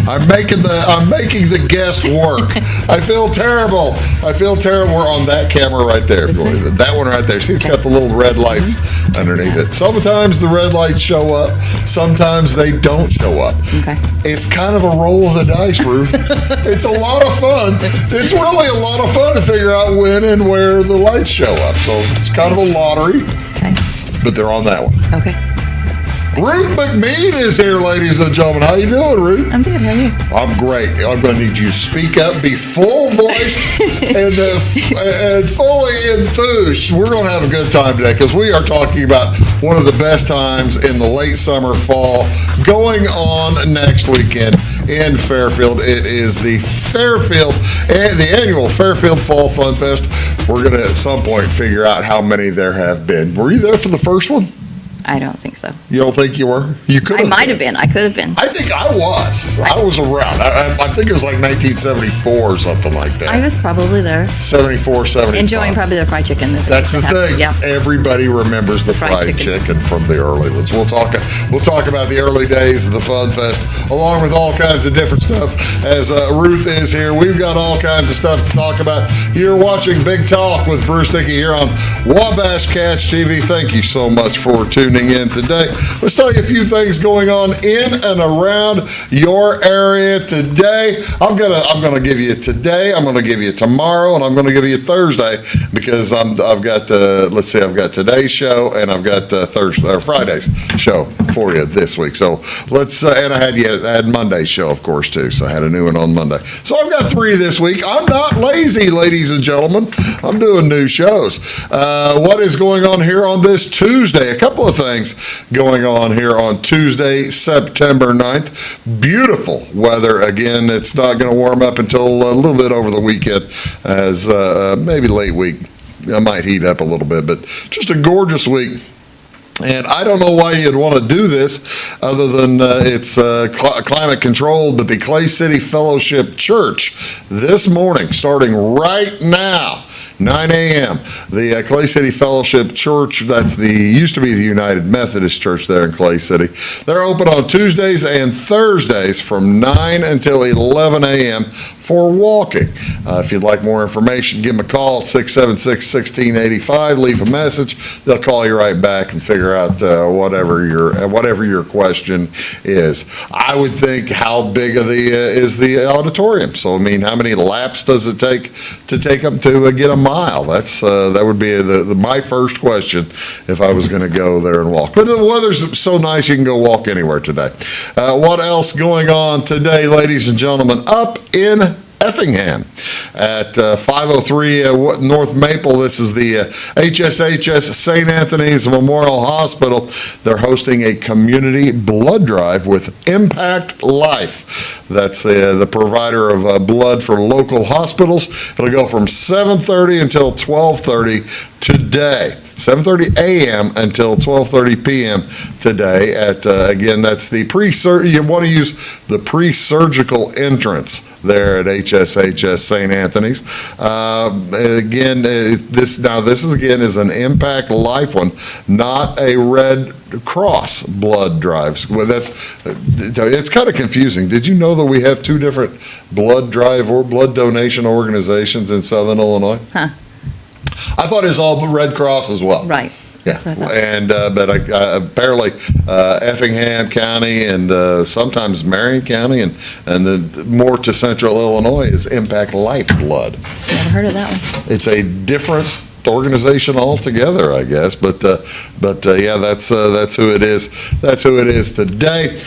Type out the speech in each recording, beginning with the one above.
I'm making the guest work. I feel terrible. We're on that camera right there. That one right there. See, it's got the little red lights underneath it. Sometimes the red lights show up. Sometimes they don't show up. Okay. It's kind of a roll of the dice, Ruth. It's a lot of fun. It's really a lot of fun to figure out when and where the lights show up. So it's kind of a lottery. Okay. But they're on that one. Okay. Ruth McMeen is here, ladies and gentlemen. How you doing, Ruth? I'm good. How are you? I'm great. I'm going to need you to speak up, be full voice, and fully enthused. We're going to have a good time today because we are talking about one of the best times in the late summer, fall, going on next weekend in Fairfield. It is the annual Fairfield Fall Fun Fest. We're going to at some point figure out how many there have been. Were you there for the first one? I don't think so. You don't think you were? You could. I might have been. I could have been. I think I was. I was around. I think it was like 1974 or something like that. I was probably there. 74, 75. Enjoying probably their fried chicken. That's the thing. Yeah. Everybody remembers the fried chicken from the early ones. We'll talk about the early days of the Fun Fest, along with all kinds of different stuff. As Ruth is here, we've got all kinds of stuff to talk about. You're watching Big Talk with Bruce Dickey here on Wabash Catch TV. Thank you so much for tuning in today. Let's tell you a few things going on in and around your area today. I'm gonna give you today, I'm gonna give you tomorrow, and I'm gonna give you Thursday because I've got today's show and I've got Friday's show for you this week. So and I had Monday's show, of course, too. So I had a new one on Monday. So I've got 3 this week. I'm not lazy, ladies and gentlemen. I'm doing new shows. What is going on here on this Tuesday? A couple of things going on here on Tuesday, September 9th. Beautiful weather. Again, it's not going to warm up until a little bit over the weekend, as maybe late week. It might heat up a little bit, but just a gorgeous week. And I don't know why you'd want to do this other than it's climate controlled, but the Clay City Fellowship Church this morning, starting right now, 9 a.m. The Clay City Fellowship Church, used to be the United Methodist Church there in Clay City. They're open on Tuesdays and Thursdays from 9 until 11 a.m. for walking. If you'd like more information, give them a call at 676-1685. Leave a message. They'll call you right back and figure out whatever your question is. I would think, how big is the auditorium? So, I mean, how many laps does it take to take them to get a mile? That would be my first question if I was going to go there and walk. But the weather's so nice you can go walk anywhere today. What else going on today, ladies and gentlemen? Up in Effingham at 503 North Maple. This is the HSHS St. Anthony's Memorial Hospital. They're hosting a community blood drive with Impact Life. That's the provider of blood for local hospitals. It'll go from 7:30 until 12:30 today. 7:30 a.m. until 12:30 p.m. today. Again, that's the you want to use the pre-surgical entrance there at HSHS St. Anthony's. Again, this is an Impact Life one, not a Red Cross blood drives. Well, it's kind of confusing. Did you know that we have 2 different blood drive or blood donation organizations in Southern Illinois? Huh. I thought it was all Red Cross as well. Right. Yeah, and but apparently Effingham County and sometimes Marion County and the more to Central Illinois is Impact Life Blood. Never heard of that one. It's a different organization altogether, I guess, but yeah, that's who it is. That's who it is today.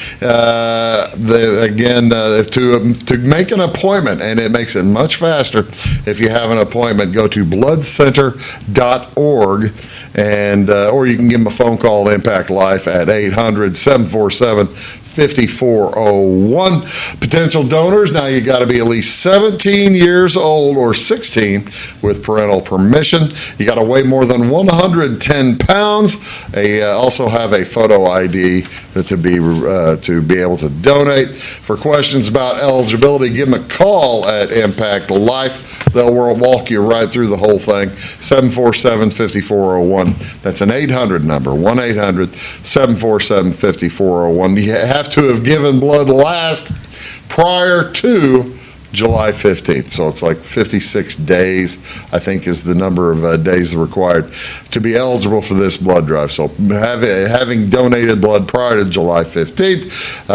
To make an appointment, and it makes it much faster if you have an appointment, go to bloodcenter.org, and or you can give them a phone call at Impact Life at 800-747-5401. Potential donors, now you got to be at least 17 years old or 16 with parental permission. You got to weigh more than 110 pounds. Also have a photo ID to be able to donate. For questions about eligibility, give them a call at Impact Life. They'll walk you right through the whole thing. 747-5401. That's an 800 number, 1-800-747-5401. You have to have given blood last prior to July 15th. So it's like 56 days, I think, is the number of days required to be eligible for this blood drive. So having donated blood prior to July 15th,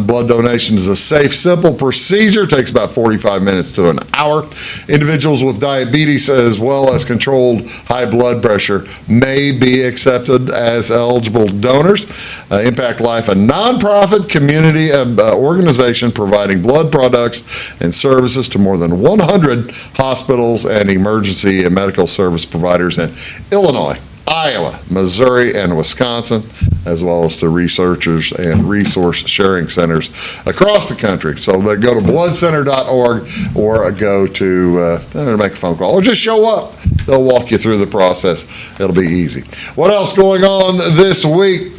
blood donation is a safe, simple procedure. Takes about 45 minutes to an hour. Individuals with diabetes as well as controlled high blood pressure may be accepted as eligible donors. Impact Life, a nonprofit community organization providing blood products and services to more than 100 hospitals and emergency and medical service providers in Illinois, Iowa, Missouri, and Wisconsin, as well as to researchers and resource sharing centers across the country. So they go to bloodcenter.org or go to make a phone call or just show up. They'll walk you through the process. It'll be easy. What else going on this week?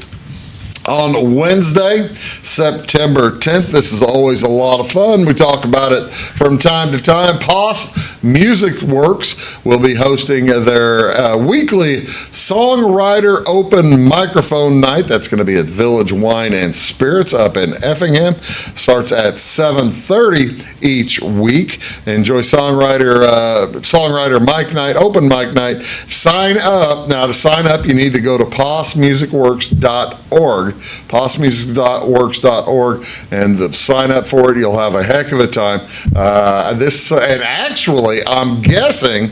On Wednesday, September 10th, this is always a lot of fun. We talk about it from time to time. POS Music Works will be hosting their weekly songwriter open microphone night. That's going to be at Village Wine and Spirits up in Effingham. Starts at 7:30 each week. Enjoy songwriter mic night, open mic night. Sign up. Now, to sign up, you need to go to posmusicworks.org. posmusicworks.org, and sign up for it. You'll have a heck of a time. And actually, I'm guessing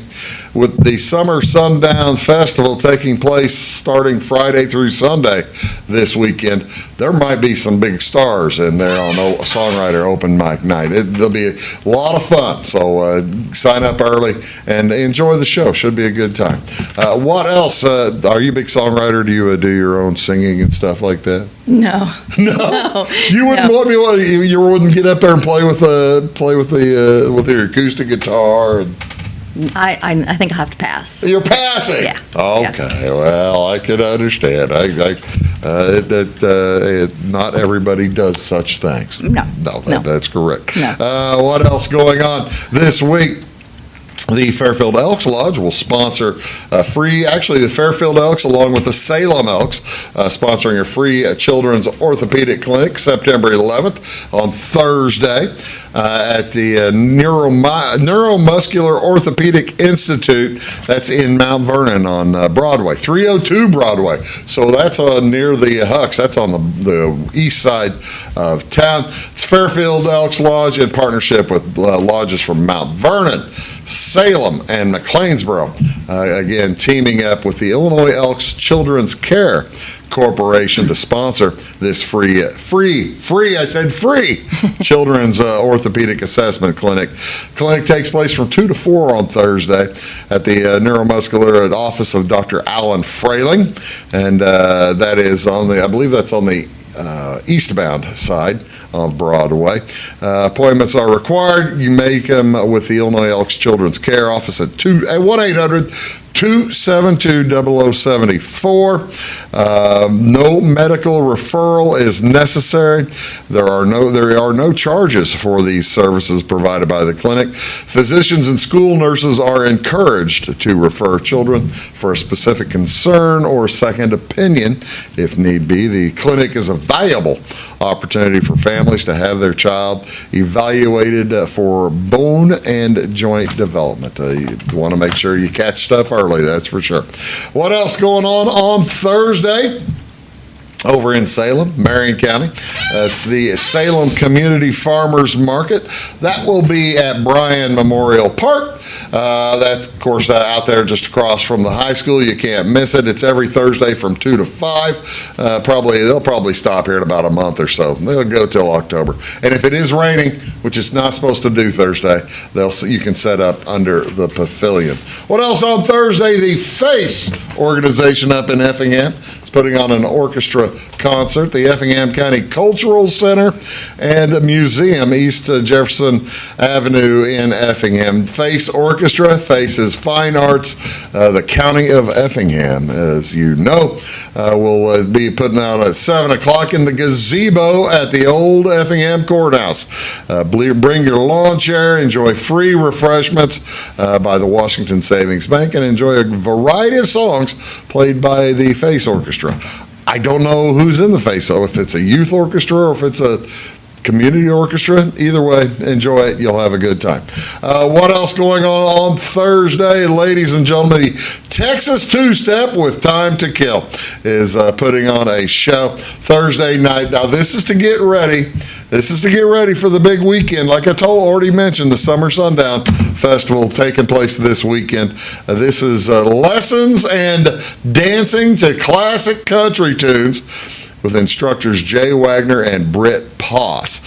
with the Summer Sundown Festival taking place starting Friday through Sunday this weekend, there might be some big stars in there on Songwriter Open Mic Night. There'll be a lot of fun, so sign up early and enjoy the show. Should be a good time. What else? Are you a big songwriter? Do you do your own singing and stuff like that? No. No. You wouldn't want me. You wouldn't get up there and play with your acoustic guitar. I think I'll have to pass. You're passing. Yeah. Okay. Yeah. Well, I can understand. Not everybody does such things. No. That's correct. No. What else going on this week? The Fairfield Elks Lodge will sponsor the Fairfield Elks along with the Salem Elks, sponsoring a free children's orthopedic clinic September 11th on Thursday at the Neuromuscular Orthopedic Institute. That's in Mount Vernon on Broadway, 302 Broadway. So that's near the Hucks. That's on the east side of town. It's Fairfield Elks Lodge in partnership with lodges from Mount Vernon, Salem, and McLeansboro, again teaming up with the Illinois Elks Children's Care Corporation to sponsor this free children's orthopedic assessment clinic. Clinic takes place from 2 to 4 on Thursday at the neuromuscular office of Dr. Alan Frayling, and that is on I believe that's on the eastbound side of Broadway. Appointments are required. You make them with the Illinois Elks Children's Care Office at 1-800-272-0074. No medical referral is necessary. There are no charges for these services provided by the clinic. Physicians and school nurses are encouraged to refer children for a specific concern or second opinion if need be. The clinic is a valuable opportunity for families to have their child evaluated for bone and joint development. You want to make sure you catch stuff early, that's for sure. What else going on Thursday? Over in Salem, Marion County. It's the Salem Community Farmers Market. That will be at Bryan Memorial Park. That's, of course, out there just across from the high school. You can't miss it. It's every Thursday from 2 to 5. They'll probably stop here in about a month or so. They'll go till October. And if it is raining, which it's not supposed to do Thursday, you can set up under the pavilion. What else on Thursday? The FACE organization up in Effingham. putting on an orchestra concert. The Effingham County Cultural Center and Museum, East Jefferson Avenue in Effingham. Face Orchestra faces fine arts. The County of Effingham, as you know, will be putting out at 7 o'clock in the gazebo at the old Effingham Courthouse. Bring your lawn chair, enjoy free refreshments by the Washington Savings Bank, and enjoy a variety of songs played by the Face Orchestra. I don't know who's in the Face, so if it's a youth orchestra or if it's a community orchestra, either way, enjoy it. You'll have a good time. What else going on Thursday, ladies and gentlemen? The Texas Two-Step with Time to Kill is putting on a show Thursday night. Now, this is to get ready. This is to get ready for the big weekend. Like I already mentioned, the Summer Sundown Festival taking place this weekend. This is lessons and dancing to classic country tunes with instructors Jay Wagner and Britt Poss.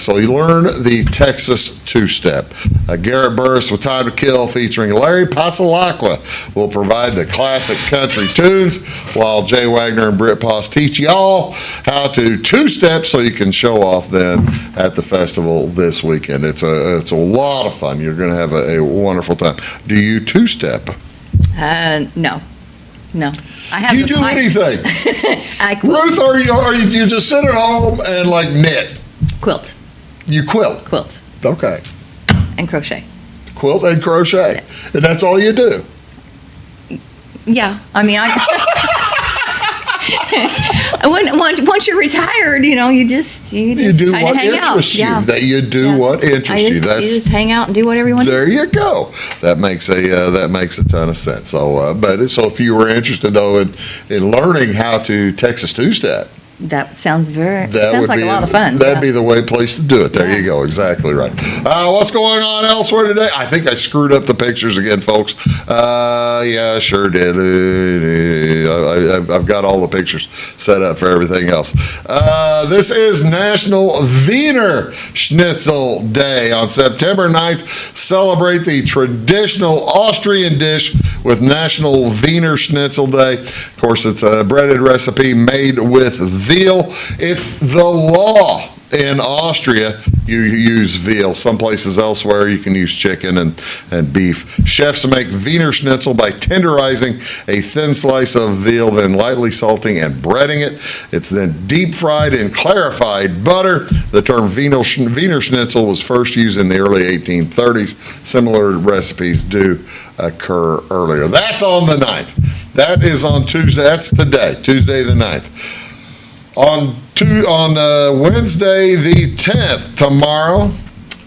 So you learn the Texas Two-Step. Garrett Burris with Time to Kill featuring Larry Pasalacqua will provide the classic country tunes, while Jay Wagner and Britt Poss teach y'all how to two-step so you can show off then at the festival this weekend. It's a lot of fun. You're going to have a wonderful time. Do you two-step? No. I have. Do you do anything? I quilt. Ruth, or you just sit at home and like knit? Quilt. You quilt? Quilt. Okay. And crochet. Quilt and crochet. Yes. And that's all you do? Yeah. I mean, once you're retired, you just you do kind of what hang interests out. you. Yeah. That you do what interests you. You just hang out and do whatever you want. There you go. That makes a ton of sense. So, so if you were interested though in learning how to Texas Two-Step, that sounds like be a lot of fun. That'd be the place to do it. There you go. Exactly right. What's going on elsewhere today? I think I screwed up the pictures again, folks. Yeah, sure did. I've got all the pictures set up for everything else. This is National Wiener Schnitzel Day. On September 9th, celebrate the traditional Austrian dish with National Wiener Schnitzel Day. Of course, it's a breaded recipe made with veal. It's the law in Austria. You use veal. Some places elsewhere you can use chicken and beef. Chefs make Wiener Schnitzel by tenderizing a thin slice of veal, then lightly salting and breading it. It's then deep fried in clarified butter. The term Wiener Schnitzel was first used in the early 1830s. Similar recipes do occur earlier. That's on the 9th. That is on Tuesday. That's today, Tuesday the 9th. On Wednesday the 10th, tomorrow,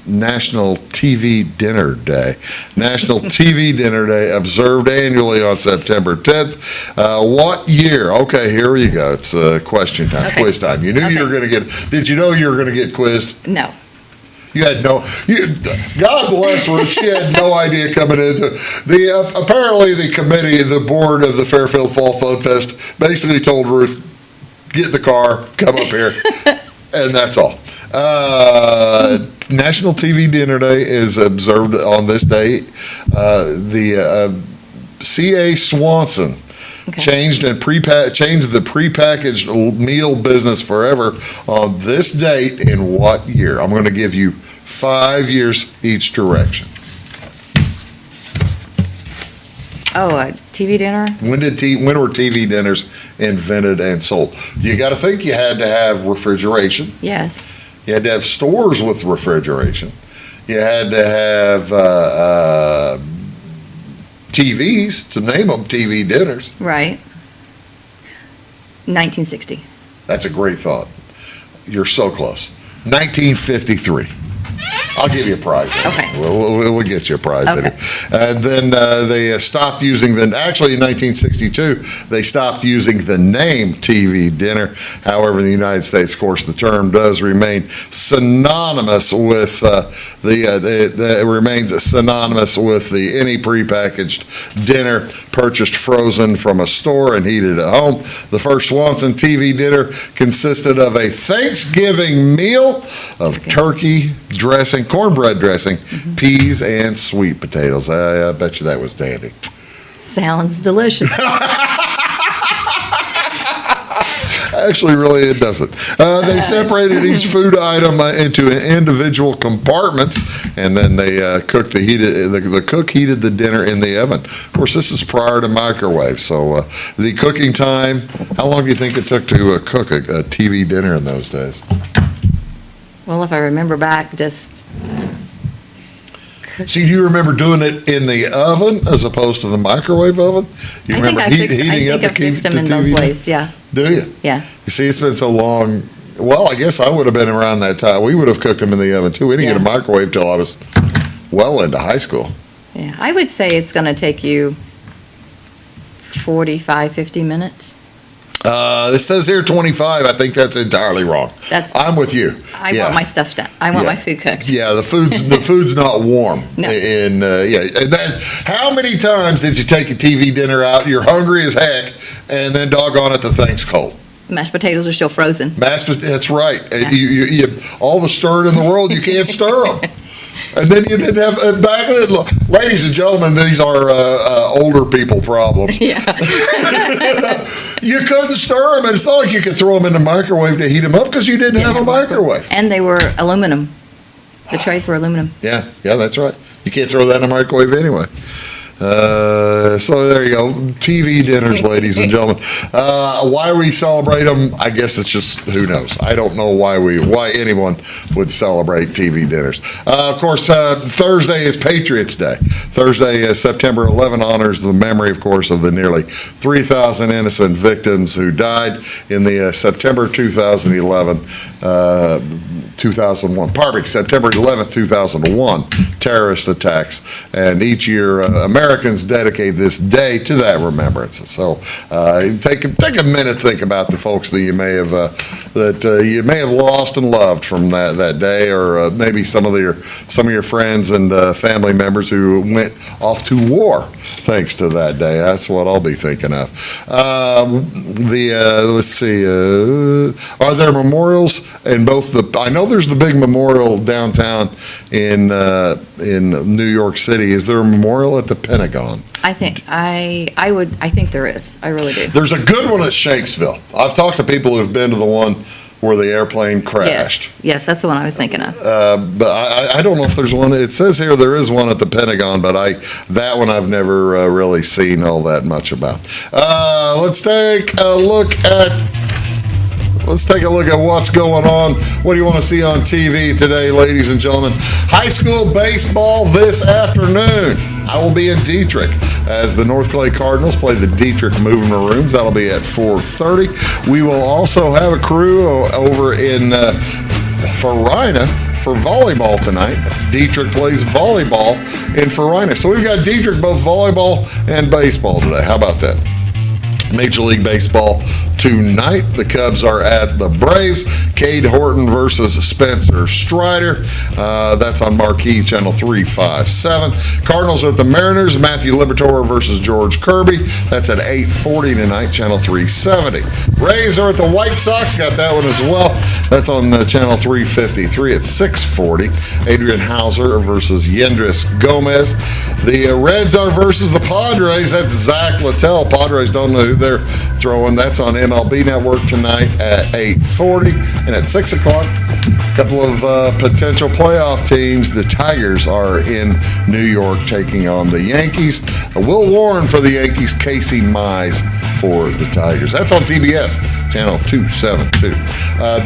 National TV Dinner Day. National TV Dinner Day, observed annually on September 10th. What year? Okay, here we go. It's question time, quiz time. You knew you were going to get, did you know you were going to get quizzed? No. You had God bless Ruth, she had no idea coming into apparently the board of the Fairfield Fall Fun Fest basically told Ruth, get in the car, come up here, and that's all. National TV Dinner Day is observed on this day. C.A. Swanson changed the prepackaged meal business forever on this date in what year? I'm going to give you 5 years each direction. Oh, a TV dinner? When were TV dinners invented and sold? You got to think you had to have refrigeration. Yes. You had to have stores with refrigeration. You had to have TVs, to name them TV dinners. Right. 1960. That's a great thought. You're so close. 1953. I'll give you a prize. Okay. We'll get you a prize. Okay. And then they stopped using actually in 1962, they stopped using the name TV dinner. However, in the United States, of course, the term does remain synonymous with it remains synonymous with any prepackaged dinner purchased frozen from a store and heated at home. The first Swanson TV dinner consisted of a Thanksgiving meal of turkey dressing, cornbread dressing, peas, and sweet potatoes. I bet you that was dandy. Sounds delicious. Actually, really, it doesn't. They separated each food item into individual compartments, and then they cooked the cook heated the dinner in the oven. Of course, this is prior to microwave, so the cooking time, how long do you think it took to cook a TV dinner in those days? Well, if I remember back, just. See, do you remember doing it in the oven as opposed to the microwave oven? You remember heating up the TV? I fixed them in both ways, yeah. Do you? Yeah. You see, it's been so long. Well, I guess I would have been around that time. We would have cooked them in the oven, too. We didn't get a microwave till I was well into high school. Yeah, I would say it's going to take you 45, 50 minutes. It says here 25. I think that's entirely wrong. I'm with you. I want my stuff done. I want my food cooked. Yeah, the food's not warm. No. And then how many times did you take a TV dinner out? You're hungry as heck, and then doggone it, the thing's cold. Mashed potatoes are still frozen. That's right. Yeah. You all the stirring in the world, you can't stir them. And then you didn't have back. Ladies and gentlemen, these are older people problems. Yeah. You couldn't stir them, and it's not like you could throw them in the microwave to heat them up because you didn't have a microwave. And they were aluminum. The trays were aluminum. Yeah, that's right. You can't throw that in a microwave anyway. So there you go. TV dinners, ladies and gentlemen. Why we celebrate them, I guess it's just, who knows. I don't know why anyone would celebrate TV dinners. Of course, Thursday is Patriots Day. Thursday, September 11, honors the memory, of course, of the nearly 3,000 innocent victims who died in the September 2001, September 11th, 2001 terrorist attacks. And each year, Americans dedicate this day to that remembrance. So take a minute to think about the folks that you may have lost and loved from that day, or maybe some of your friends and family members who went off to war thanks to that day. That's what I'll be thinking of. Let's see. Are there memorials in both I know there's the big memorial downtown in New York City. Is there a memorial at the Pentagon? I think there is. I really do. There's a good one at Shakesville. I've talked to people who've been to the one where the airplane crashed. Yes, that's the one I was thinking of. But I don't know if there's one. It says here there is one at the Pentagon, but that one I've never really seen all that much about. Let's take a look at what's going on. What do you want to see on TV today, ladies and gentlemen? High school baseball this afternoon. I will be in Dietrich as the North Clay Cardinals play the Dietrich Moving Maroons. That'll be at 4:30. We will also have a crew over in Farina for volleyball tonight. Dietrich plays volleyball in Farina. So we've got Dietrich both volleyball and baseball today. How about that? Major League Baseball tonight. The Cubs are at the Braves. Cade Horton versus Spencer Strider. That's on Marquee Channel 357. Cardinals are at the Mariners. Matthew Liberatore versus George Kirby. That's at 8:40 tonight, Channel 370. Rays are at the White Sox. Got that one as well. That's on Channel 353 at 6:40. Adrian Hauser versus Yendris Gomez. The Reds are versus the Padres. That's Zach Littell. Padres don't know who they're throwing. That's on MLB Network tonight at 8:40. And at 6 o'clock, a couple of potential playoff teams. The Tigers are in New York taking on the Yankees. Will Warren for the Yankees, Casey Mize for the Tigers. That's on TBS, Channel 272.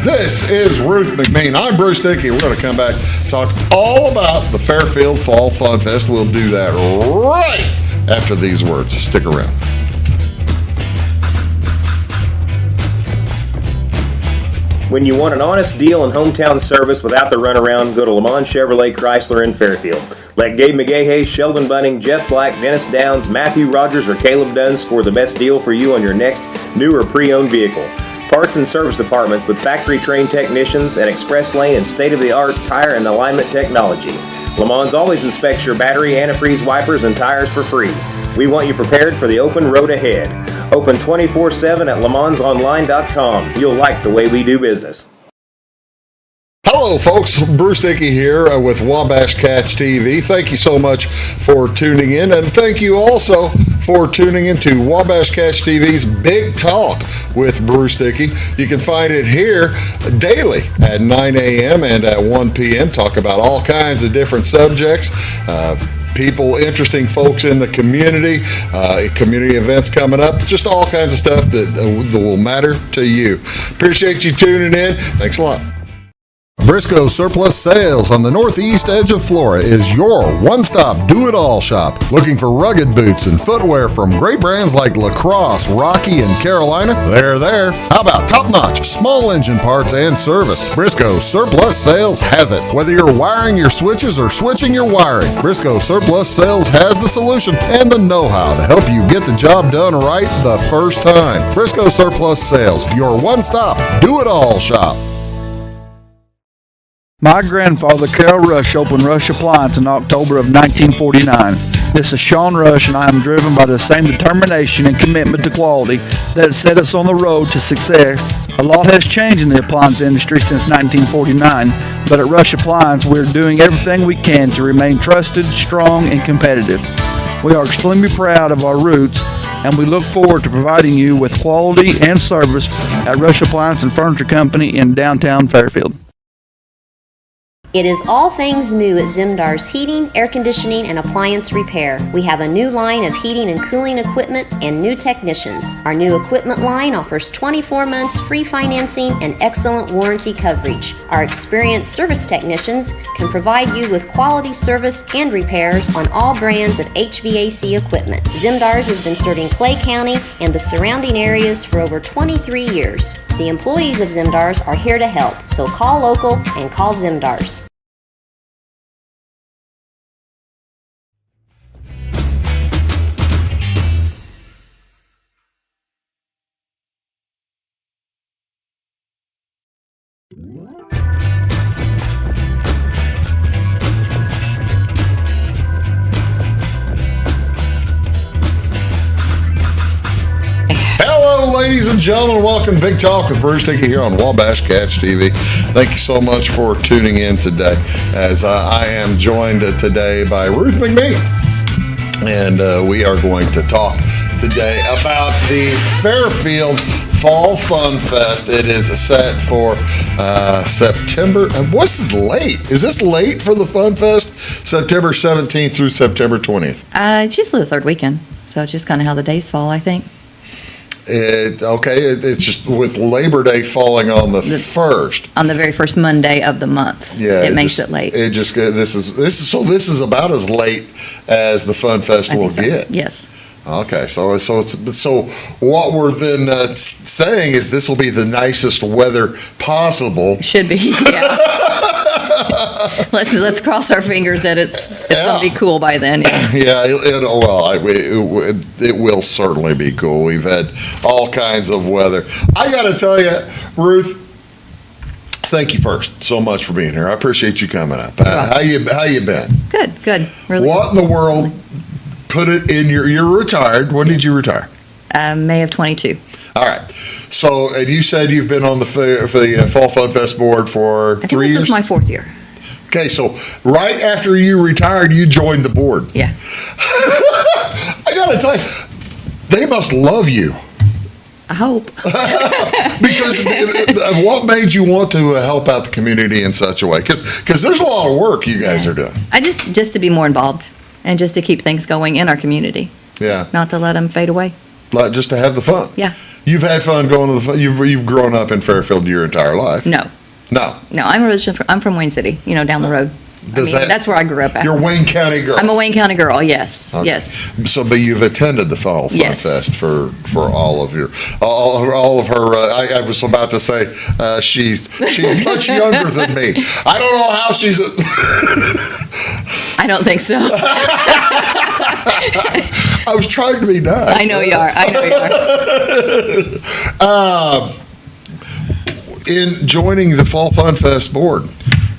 This is Ruth McMeen. I'm Bruce Dickey. We're going to come back and talk all about the Fairfield Fall Fun Fest. We'll do that right after these words. Stick around. When you want an honest deal and hometown service without the runaround, go to Le Mans Chevrolet Chrysler in Fairfield. Let Gabe McGahey, Sheldon Bunning, Jeff Black, Dennis Downs, Matthew Rogers, or Caleb Dunn score the best deal for you on your next new or pre-owned vehicle. Parts and service departments with factory-trained technicians and express lane and state-of-the-art tire and alignment technology. Le Mans always inspects your battery, antifreeze, wipers, and tires for free. We want you prepared for the open road ahead. Open 24/7 at LeMansOnline.com. You'll like the way we do business. Hello, folks. Bruce Dickey here with Wabash Cats TV. Thank you so much for tuning in, and thank you also for tuning into Wabash Catch TV's Big Talk with Bruce Dickey. You can find it here daily at 9 a.m. and at 1 p.m. Talk about all kinds of different subjects. People, interesting folks in the community, community events coming up, just all kinds of stuff that will matter to you. Appreciate you tuning in. Thanks a lot. Briscoe Surplus Sales on the northeast edge of Flora is your one-stop do-it-all shop. Looking for rugged boots and footwear from great brands like Lacrosse, Rocky, and Carolina? They're there. How about top-notch small engine parts and service? Briscoe Surplus Sales has it. Whether you're wiring your switches or switching your wiring, Briscoe Surplus Sales has the solution and the know-how to help you get the job done right the first time. Briscoe Surplus Sales, your one-stop do-it-all shop. My grandfather, Carol Rush, opened Rush Appliance in October of 1949. This is Sean Rush, and I am driven by the same determination and commitment to quality that set us on the road to success. A lot has changed in the appliance industry since 1949, but at Rush Appliance, we're doing everything we can to remain trusted, strong, and competitive. We are extremely proud of our roots, and we look forward to providing you with quality and service at Rush Appliance and Furniture Company in downtown Fairfield. It is all things new at Zimdar's Heating, Air Conditioning, and Appliance Repair. We have a new line of heating and cooling equipment and new technicians. Our new equipment line offers 24 months free financing and excellent warranty coverage. Our experienced service technicians can provide you with quality service and repairs on all brands of HVAC equipment. Zimdar's has been serving Clay County and the surrounding areas for over 23 years. The employees of Zimdar's are here to help, so call local and call Zimdar's. Hello, ladies and gentlemen. Welcome to Big Talk with Bruce Dickey here on Wabash Catch TV. Thank you so much for tuning in today, as I am joined today by Ruth McMeen. And we are going to talk today about the Fairfield Fall Fun Fest. It is set for September. What's this late? Is this late for the Fun Fest? September 17th through September 20th. It's usually the third weekend, so it's just kind of how the days fall, I think. It's just with Labor Day falling on the first. On the very first Monday of the month. Yeah, it makes it late. This is about as late as the Fun Fest will get. Yes. Okay, so what we're then saying is this will be the nicest weather possible. Should be, yeah. Let's cross our fingers that it's going to be cool by then. Yeah, it will certainly be cool. We've had all kinds of weather. I got to tell you, Ruth, thank you first so much for being here. I appreciate you coming up. How you been? Good. Really. What in the world? Put it in you're retired. When did you retire? May of 22. All right. So, and you said you've been on the Fall Fun Fest board for 3 years? This is my fourth year. Okay, so right after you retired, you joined the board. Yeah. I got to tell you, they must love you. I hope. Because what made you want to help out the community in such a way? Because there's a lot of work you guys are doing. I just to be more involved and just to keep things going in our community. Yeah. Not to let them fade away. Like just to have the fun. Yeah. You've had fun going to the fun. You've grown up in Fairfield your entire life. No. I'm from Wayne City. Down the road. That's where I grew up at. You're a Wayne County girl. I'm a Wayne County girl. Yes. Okay. Yes. So, but you've attended the Fall Fun Fest for all of her. I was about to say she's much younger than me. I don't know how she's. I don't think so. I was trying to be nice. I know you are. In joining the Fall Fun Fest board,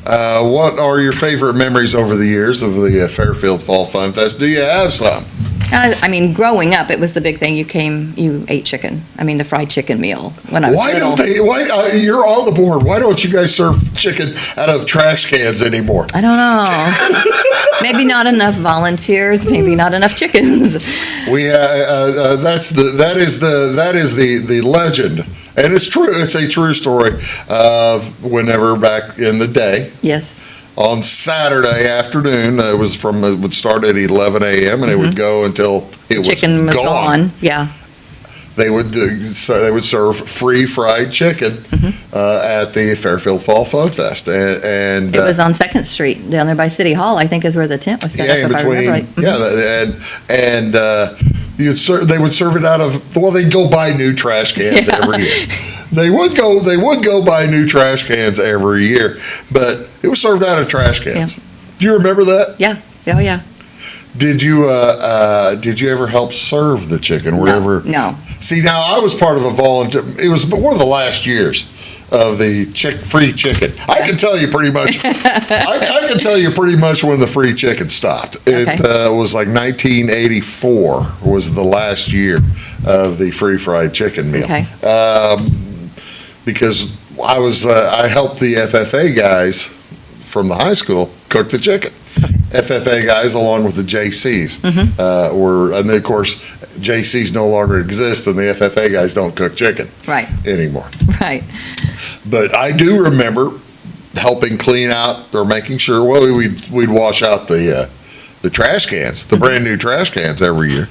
what are your favorite memories over the years of the Fairfield Fall Fun Fest? Do you have some? I mean, growing up, it was the big thing. You ate chicken. I mean, the fried chicken meal when I was Why little. don't they? You're on the board. Why don't you guys serve chicken out of trash cans anymore? I don't know. Maybe not enough volunteers. Maybe not enough chickens. That is the legend, and it's true. It's a true story of whenever back in the day. Yes. On Saturday afternoon, it would start at 11 a.m. and it would go until it Chicken was gone. Yeah. They would serve free fried chicken at the Fairfield Fall Fun Fest, and It was on 2nd Street down there by City Hall, I think is where the tent was set yeah, up, in if I remember between, right. they would serve it out of. Well, they'd go buy new trash cans every year. They would go buy new trash cans every year, but it was served out of trash cans. Yeah. Do you remember that? Yeah. Oh, yeah. Did you ever help serve the chicken wherever? No. See, now I was part of a volunteer. It was one of the last years of the free chicken. I can tell you pretty much. I can tell you pretty much when the free chicken stopped. It was like 1984 was the last year of the free fried chicken meal. Okay. Because I helped the FFA guys from the high school cook the chicken. FFA guys, along with the JCs, and of course, JCs no longer exist, and the FFA guys don't cook chicken anymore. Right. But I do remember helping clean out or making sure. Well, we'd wash out the trash cans, the brand new trash cans every year.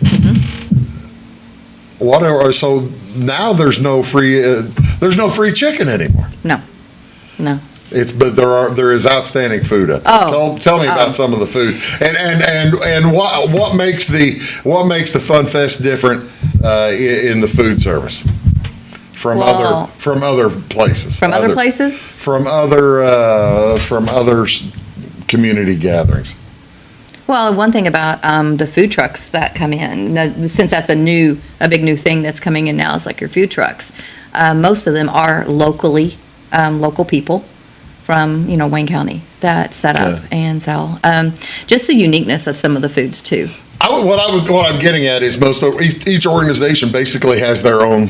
So now there's no free chicken anymore. No. But there is outstanding food up there. Tell me about some of the food and what makes the Fun Fest different in the food service from other places. From other places? From other community gatherings. Well, one thing about the food trucks that come in, since that's a big new thing that's coming in now, is like your food trucks. Most of them are local people from Wayne County that set up and sell. Just the uniqueness of some of the foods too. What I'm getting at is each organization basically has their own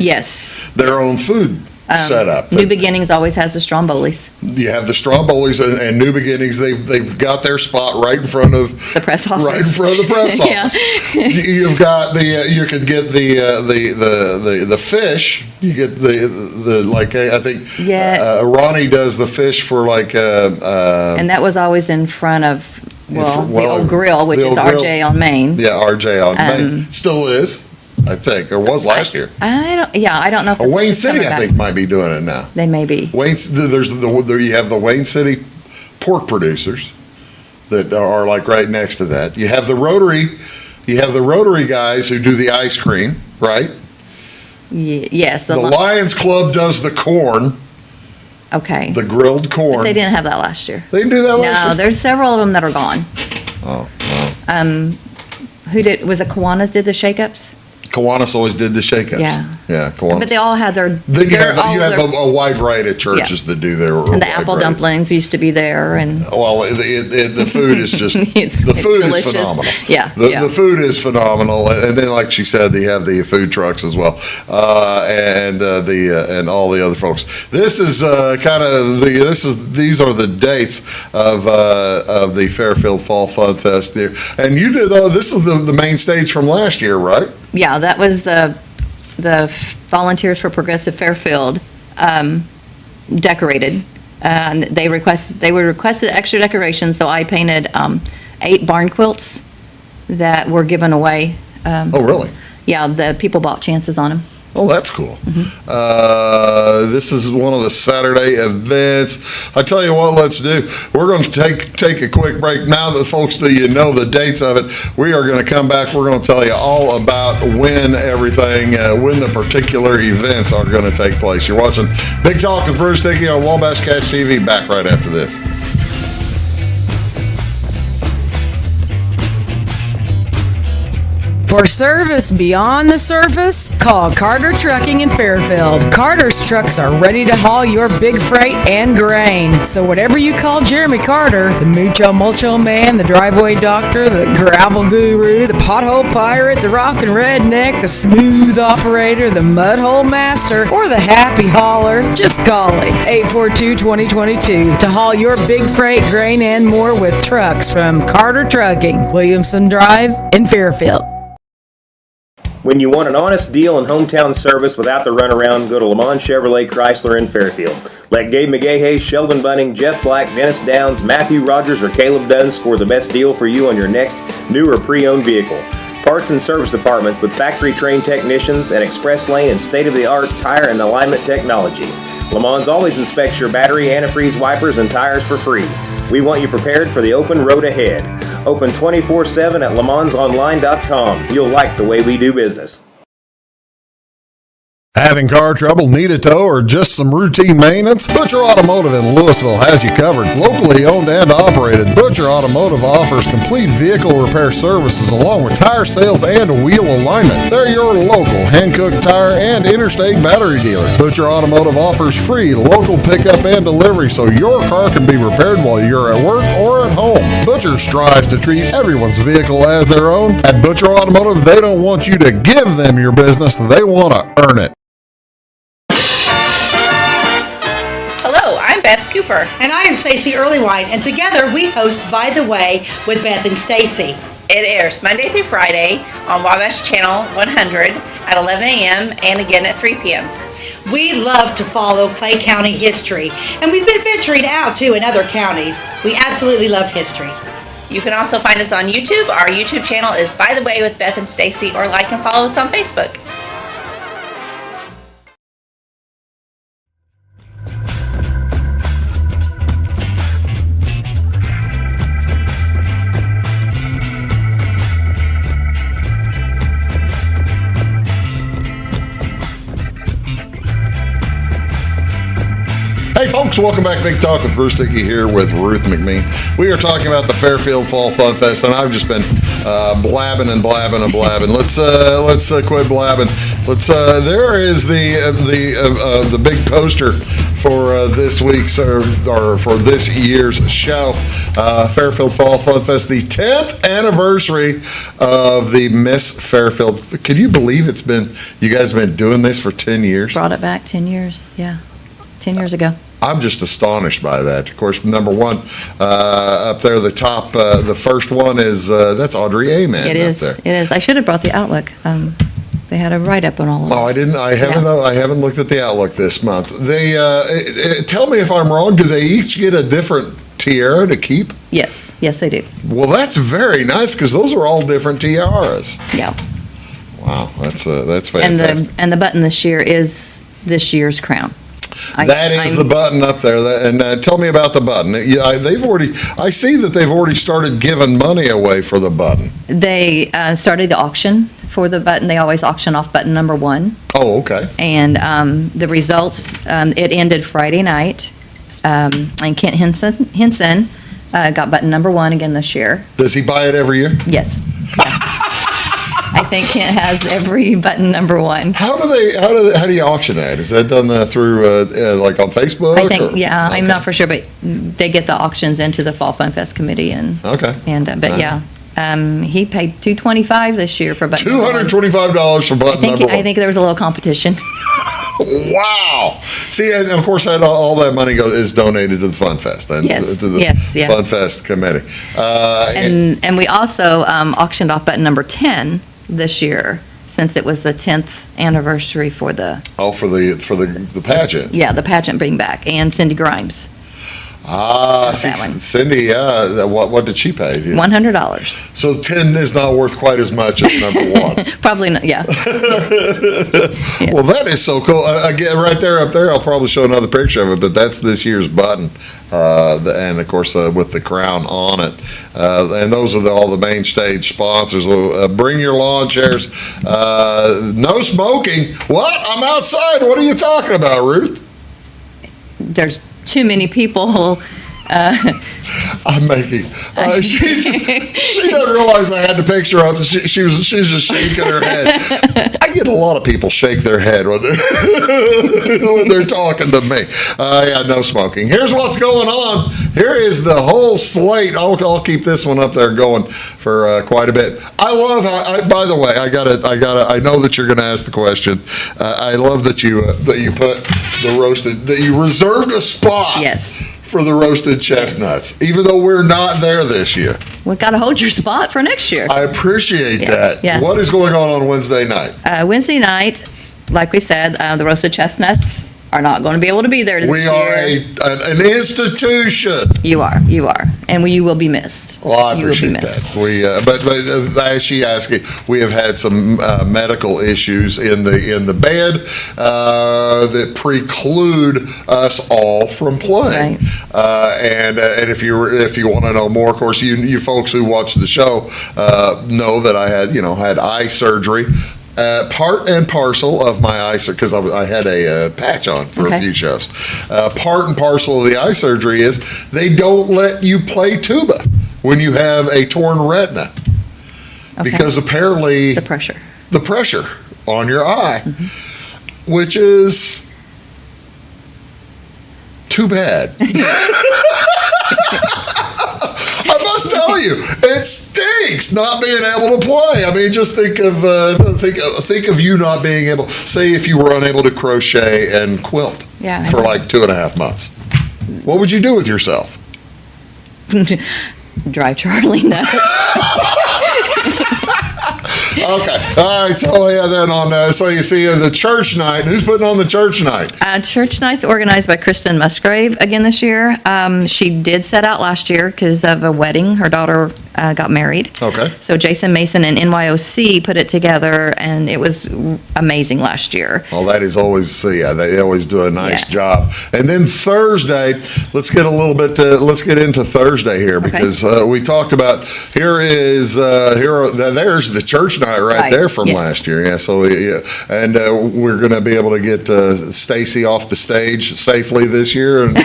food set up. New Beginnings always has the Strombolis. You have the Strombolis and New Beginnings. They've got their spot right in front of the press office. Right in front of the press office. You've got you can get the fish. You get I think Ronnie does the fish for and that was always in front of the old grill, which is RJ on Main. Yeah, RJ on Main still is. I think, or was last year. I don't know. If Wayne City, I think, might be doing it now. They may be. You have the Wayne City pork producers that are like right next to that. You have the Rotary guys who do the ice cream, right? Yes. The Lions Club does the corn. Okay. The grilled corn. But they didn't have that last year. They didn't do that last year? No, there's several of them that are gone. Oh, wow. Was it Kiwanis did the shake-ups? Kiwanis always did the shake-ups. Yeah, Kiwanis. But they all had their... Then you have a wide variety of churches that do their... And the apple dumplings used to be there, and... Well, the food is just... the food is phenomenal. Yeah. The food is phenomenal. And then, like she said, they have the food trucks as well. And all the other folks. This is these are the dates of the Fairfield Fall Fun Fest there. And you did... this is the main stage from last year, right? Yeah, that was the Volunteers for Progressive Fairfield decorated. They requested extra decorations, so I painted 8 barn quilts that were given away. Oh, really? Yeah, the people bought chances on them. Oh, that's cool. This is one of the Saturday events. I tell you what, let's do. We're going to take a quick break. Now that folks the dates of it, we are going to come back. We're going to tell you all about when the particular events are going to take place. You're watching Big Talk with Bruce Dickey on Wabash Catch TV. Back right after this. For service beyond the surface, call Carter Trucking in Fairfield. Carter's trucks are ready to haul your big freight and grain. So whatever you call Jeremy Carter, the Mucho Mulcho Man, the driveway doctor, the gravel guru, the pothole pirate, the rockin' redneck, the smooth operator, the mudhole master, or the happy hauler, just call him. 842-2022 to haul your big freight, grain, and more with trucks from Carter Trucking, Williamson Drive in Fairfield. When you want an honest deal and hometown service without the runaround, go to Lamont Chevrolet Chrysler in Fairfield. Let Gabe McGahey, Sheldon Bunning, Jeff Black, Dennis Downs, Matthew Rogers, or Caleb Dunn score the best deal for you on your next new or pre-owned vehicle. Parts and service departments with factory-trained technicians and express lane and state-of-the-art tire and alignment technology. Lamont always inspects your battery, antifreeze, wipers, and tires for free. We want you prepared for the open road ahead. Open 24/7 at LeMansOnline.com. You'll like the way we do business. Having car trouble, need a tow, or just some routine maintenance? Butcher Automotive in Louisville has you covered. Locally owned and operated, Butcher Automotive offers complete vehicle repair services along with tire sales and wheel alignment. They're your local Hankook tire and interstate battery dealer. Butcher Automotive offers free local pickup and delivery so your car can be repaired while you're at work or at home. Butcher strives to treat everyone's vehicle as their own. At Butcher Automotive, they don't want you to give them your business, they want to earn it. I'm Beth Cooper. And I am Stacey Earlywhite, and together we host By the Way with Beth and Stacey. It airs Monday through Friday on Wabash Channel 100 at 11 a.m. and again at 3 p.m. We love to follow Clay County history, and we've been venturing out too in other counties. We absolutely love history. You can also find us on YouTube. Our YouTube channel is By the Way with Beth and Stacey, or like and follow us on Facebook. Hey folks, welcome back to Big Talk with Bruce Dickey here with Ruth McMeen. We are talking about the Fairfield Fall Fun Fest, and I've just been blabbing. Let's quit blabbing. There is the big poster for this week's or for this year's show, Fairfield Fall Fun Fest, the 10th anniversary of the Miss Fairfield. Can you believe you guys have been doing this for 10 years? Brought it back 10 years, yeah. 10 years ago. I'm just astonished by that. Of course, number one up there, the top, the first one is that's Audrey Amen. It is. Up there. It is. I should have brought the Outlook. They had a write up on all of it. Oh, I didn't. I haven't looked at the Outlook this month. They tell me if I'm wrong. Do they each get a different tiara to keep? Yes. Yes, they do. Well, that's very nice because those are all different tiaras. Yeah. Wow, that's fantastic. And the button this year is this year's crown. That is the button up there. And tell me about the button. I see that they've already started giving money away for the button. They started the auction for the button. They always auction off button number 1. Oh, okay. And the results, it ended Friday night. And Kent Henson got button number 1 again this year. Does he buy it every year? Yes. Yeah. I think Kent has every button number 1. How do you auction that? Is that done through like on Facebook? I think, okay. I'm not for sure, but they get the auctions into the Fall Fun Fest committee okay. He paid $225 this year for button $225 for button number 1. I think there was a little competition. Wow! See, and of course, all that money is donated to the Fun Fest and to the Fun Fest committee. And we also auctioned off button number 10 this year, since it was the 10th anniversary for the pageant. Yeah, the pageant bring back, and Cindy Grimes. See, Cindy, what did she pay? $100. So 10 is not worth quite as much as number 1. Probably not, yeah. Yeah. Well, that is so cool. Again, right there, up there, I'll probably show another picture of it, but that's this year's button. And of course, with the crown on it. And those are all the main stage sponsors. Bring your lawn chairs. No smoking. What? I'm outside. What are you talking about, Ruth? There's too many people I'm making. She doesn't realize I had the picture up. She's just shaking her head. I get a lot of people shake their head when they're talking to me. Yeah, no smoking. Here's what's going on. Here is the whole slate. I'll keep this one up there going for quite a bit. I love how. By the way, I know that you're going to ask the question. I love that you put the roasted. That you reserved a spot. Yes. For the roasted chestnuts, even though we're not there this year. We've got to hold your spot for next year. I appreciate that. Yeah. What is going on Wednesday night? Wednesday night, like we said, the roasted chestnuts are not going to be able to be there this year. We are an institution. You are, and you will be missed. Well, I appreciate that. But as she asked, we have had some medical issues in the bed that preclude us all from playing. Right. And if you want to know more, of course, you folks who watch the show know that I had eye surgery. Part and parcel of my eye surgery, because I had a patch on for a few shows. Part and parcel of the eye surgery is they don't let you play tuba when you have a torn retina, because apparently the pressure on your eye, which is too bad. I must tell you, it stinks not being able to play. I mean, just think of you not being able. Say if you were unable to crochet and quilt for like 2.5 months, what would you do with yourself? Drive Charlie nuts. Okay. All right. So then so you see the church night. Who's putting on the church night? Church night's organized by Kristen Musgrave again this year. She did set out last year because of a wedding. Her daughter got married. Okay. So Jason Mason and NYOC put it together, and it was amazing last year. Well, that is always, they always do a nice job. And then Thursday, let's get into Thursday here, because we talked about, there's the church night right there from last year. Yeah. So, and we're going to be able to get Stacy off the stage safely this year. And,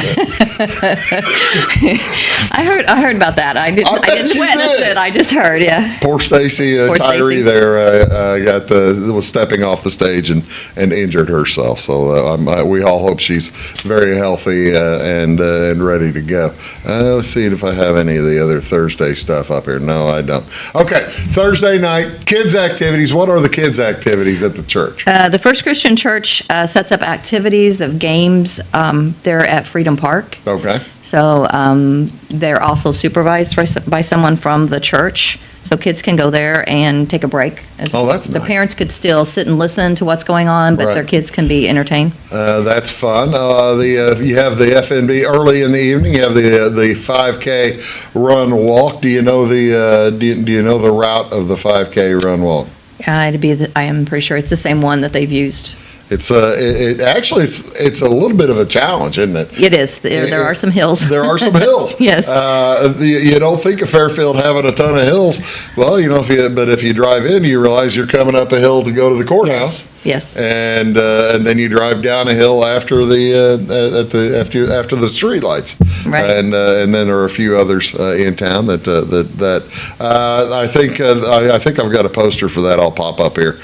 I heard about that. I didn't witness it. I just heard, Poor Stacy, Tyree there was stepping off the stage and injured herself. So we all hope she's very healthy and ready to go. Let's see if I have any of the other Thursday stuff up here. No, I don't. Okay, Thursday night, kids activities. What are the kids activities at the church? The First Christian Church sets up activities of games there at Freedom Park. Okay. So they're also supervised by someone from the church, so kids can go there and take a break. Oh, that's the nice. Parents could still sit and listen to what's going on, but their kids can be entertained. That's fun. You have the FNB early in the evening. You have the 5K run walk. Do you know the route of the 5K run walk? I am pretty sure it's the same one that they've used. It's it's a little bit of a challenge, isn't it? It is. There are some hills. There are some hills. Yes. You don't think of Fairfield having a ton of hills. Well, if you drive in, you realize you're coming up a hill to go to the courthouse. Yes. And then you drive down a hill after the street lights. Right. And then there are a few others in town that I think I've got a poster for that. I'll pop up here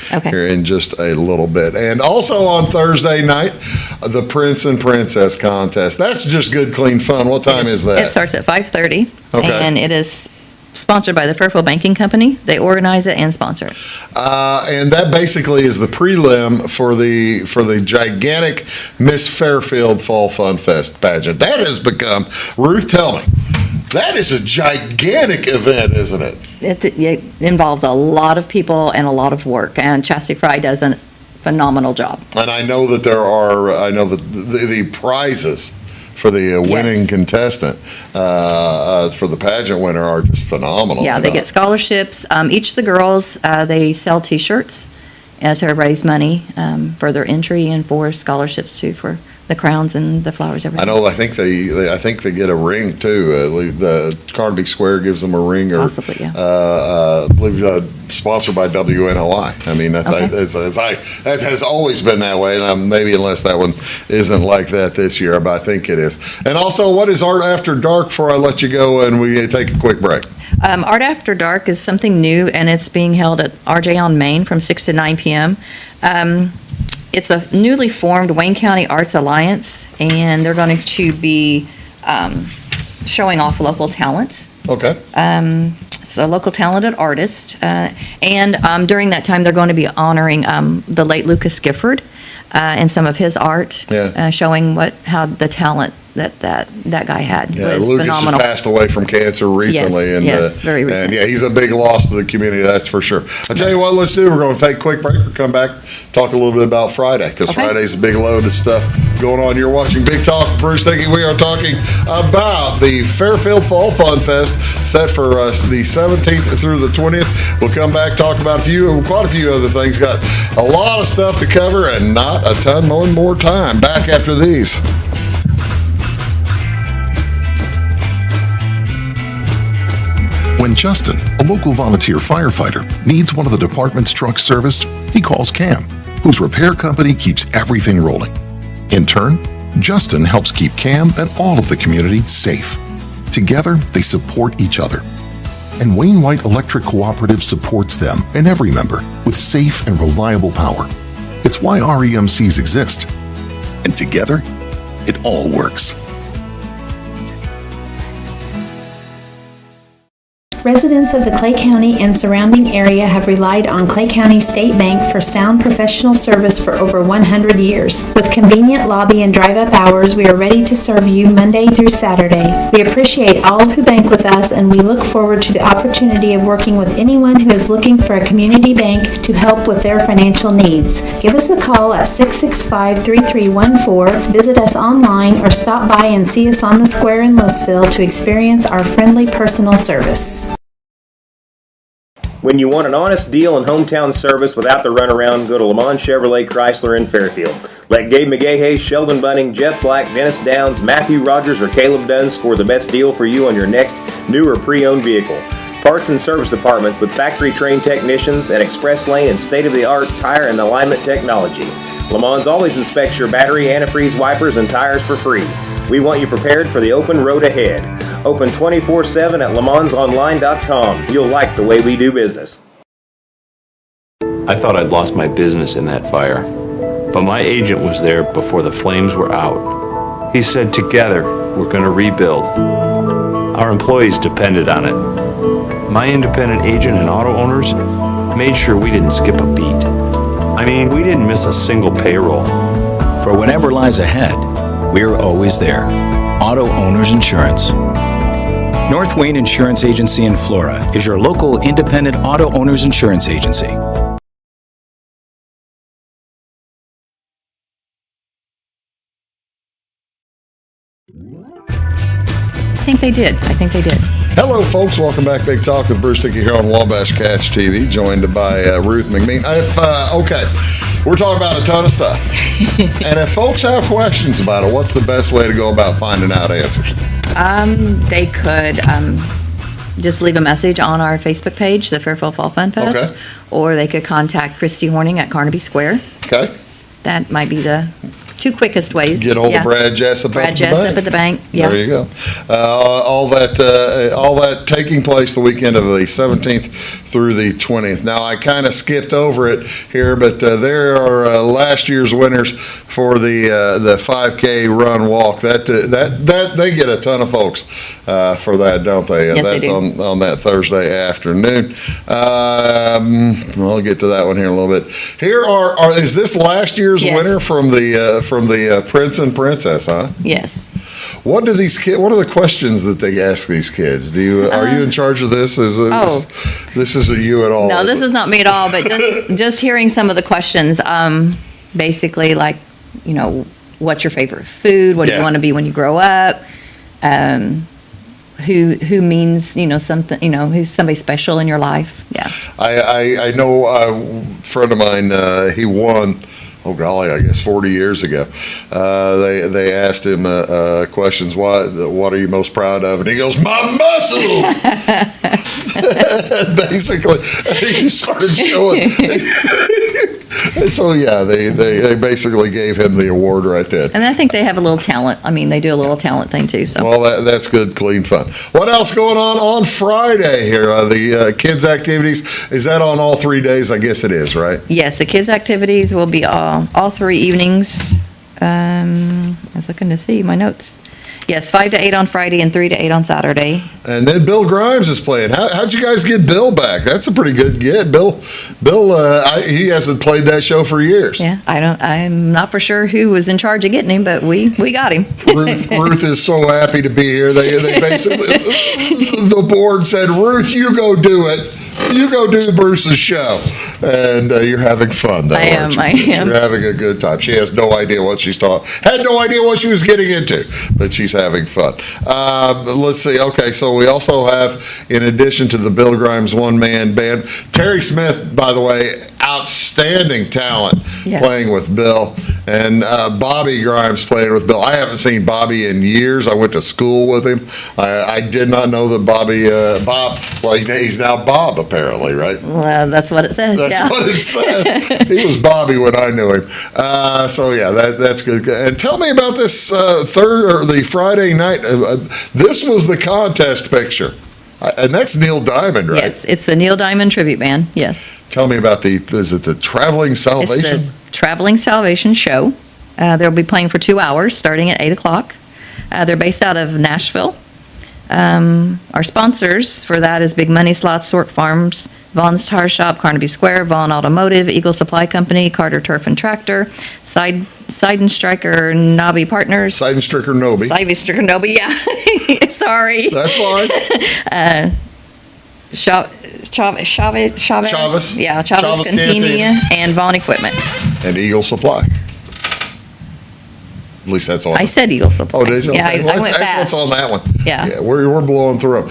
in just a little bit. And also on Thursday night, the Prince and Princess contest. That's just good, clean fun. What time is that? It starts at 5:30. Okay. And it is sponsored by the Fairfield Banking Company. They organize it and sponsor it. And that basically is the prelim for the gigantic Miss Fairfield Fall Fun Fest pageant. That has become, Ruth, tell me, that is a gigantic event, isn't it? It involves a lot of people and a lot of work, and Chastity Fry does a phenomenal job. And I know that the prizes for the winning contestant, for the pageant winner, are just phenomenal. Yeah, they get scholarships. Each of the girls, they sell T-shirts to raise money for their entry and for scholarships too for the crowns and the flowers, everything. I know. I think they get a ring too. The Carnaby Square gives them a ring, or Possibly, yeah. I believe sponsored by WNOI. I mean, that has always been that way. And maybe unless that one isn't like that this year, but I think it is. And also, what is Art After Dark? Before I let you go, and we take a quick break. Art After Dark is something new, and it's being held at RJ on Main from 6 to 9 p.m. It's a newly formed Wayne County Arts Alliance, and they're going to be showing off local talent. Okay. It's a local talented artist, and during that time, they're going to be honoring the late Lucas Gifford and some of his art, showing how the talent that guy had was Lucas phenomenal. has passed away from cancer recently. Yes, very recent. And he's a big loss to the community, that's for sure. I tell you what, let's do. We're going to take a quick break. We'll come back, talk a little bit about Friday, because Friday's a big load of stuff going on. You're watching Big Talk with Bruce Dickey. We are talking about the Fairfield Fall Fun Fest, set for the 17th through the 20th. We'll come back, talk about quite a few other things. Got a lot of stuff to cover and not a ton more time. Back after these. When Justin, a local volunteer firefighter, needs one of the department's trucks serviced, he calls Cam, whose repair company keeps everything rolling. In turn, Justin helps keep Cam and all of the community safe. Together, they support each other. And Wayne White Electric Cooperative supports them and every member with safe and reliable power. It's why REMCs exist. And together, it all works. Residents of the Clay County and surrounding area have relied on Clay County State Bank for sound professional service for over 100 years. With convenient lobby and drive-up hours, we are ready to serve you Monday through Saturday. We appreciate all who bank with us, and we look forward to the opportunity of working with anyone who is looking for a community bank to help with their financial needs. Give us a call at 665-3314, visit us online, or stop by and see us on the square in Louisville to experience our friendly personal service. When you want an honest deal and hometown service without the runaround, go to Lamont Chevrolet Chrysler in Fairfield. Let Gabe McGahey, Sheldon Bunning, Jeff Black, Dennis Downs, Matthew Rogers, or Caleb Dunn score the best deal for you on your next new or pre-owned vehicle. Parts and service departments with factory-trained technicians and express lane and state-of-the-art tire and alignment technology. Lamont always inspects your battery, antifreeze, wipers, and tires for free. We want you prepared for the open road ahead. Open 24/7 at LeMansOnline.com. You'll like the way we do business. I thought I'd lost my business in that fire, but my agent was there before the flames were out. He said, together, we're going to rebuild. Our employees depended on it. My independent agent and auto owners made sure we didn't skip a beat. I mean, we didn't miss a single payroll. For whatever lies ahead, we're always there. Auto Owners Insurance. North Wayne Insurance Agency in Flora is your local independent auto owners insurance agency. I think they did. Hello, folks. Welcome back. Big Talk with Bruce Dickey here on Wabash Catch TV, joined by Ruth McMeen. We're talking about a ton of stuff. And if folks have questions about it, what's the best way to go about finding out answers? They could just leave a message on our Facebook page, the Fairfield Fall Fun Fest, or they could contact Christy Horning at Carnaby Square. Okay. That might be the two quickest ways. Get hold of Brad Jessup. Brad Jessup at the bank. Yeah. There you go. All that taking place the weekend of the 17th through the 20th. Now, I kind of skipped over it here, but there are last year's winners for the 5K run walk. That they get a ton of folks for that, don't they? Yes, that's they do. on that Thursday afternoon. I'll get to that one here in a little bit. Here is this last year's winner from the Prince and Princess, huh? Yes. What do these kids? What are the questions that they ask these kids? Are you in charge of this? This isn't you at all? No, this is not me at all. But just hearing some of the questions, basically like, what's your favorite food? What do you want to be when you grow up? Who means something? Who's somebody special in your life? Yeah. I know a friend of mine. He won oh golly, I guess 40 years ago. They asked him questions. What are you most proud of? And he goes, my muscles. Basically, he started showing. So yeah, they basically gave him the award right then. And I think they have a little talent. I mean, they do a little talent thing too. So well, that's good, clean fun. What else going on Friday here? The kids' activities, is that on all 3 days? I guess it is, right? yes, the kids' activities will be all 3 evenings. I was looking to see my notes. Yes, 5 to 8 on Friday and 3 to 8 on Saturday. And then Bill Grimes is playing. How'd you guys get Bill back? That's a pretty good get. Bill, he hasn't played that show for years. Yeah, I'm not for sure who was in charge of getting him, but we got him. Ruth is so happy to be here. They basically, the board said, Ruth, you go do it. You go do Bruce's show, and you're having fun. Though, I am. You're having a good time. She has no idea what she's talking. Had no idea what she was getting into, but she's having fun. Let's see. Okay, so we also have, in addition to the Bill Grimes one-man band, Terry Smith, by the way, outstanding talent playing with Bill, and Bobby Grimes playing with Bill. I haven't seen Bobby in years. I went to school with him. I did not know that Bob. Well, he's now Bob apparently, right? Well, that's what it says. That's what it says. He was Bobby when I knew him. So yeah, that's good. And tell me about this the Friday night. This was the contest picture. And that's Neil Diamond, right? Yes, it's the Neil Diamond Tribute Band, yes. Tell me about is it the Traveling Salvation? It's the Traveling Salvation Show. They'll be playing for 2 hours, starting at 8 o'clock. They're based out of Nashville. Our sponsors for that is Big Money Slots, Sort Farms, Vaughn's Tire Shop, Carnaby Square, Vaughn Automotive, Eagle Supply Company, Carter Turf and Tractor, Side and Striker Nobby Partners. Side and Striker Nobby. Side and Striker Nobby, yeah. Sorry. That's fine. Chavez. Yeah, Chavez Cantina and Vaughn Equipment. And Eagle Supply. At least that's all. I said Eagle Supply. Oh, did you? Yeah, okay. I went fast. That's what's on that one. Yeah. We're blowing through them.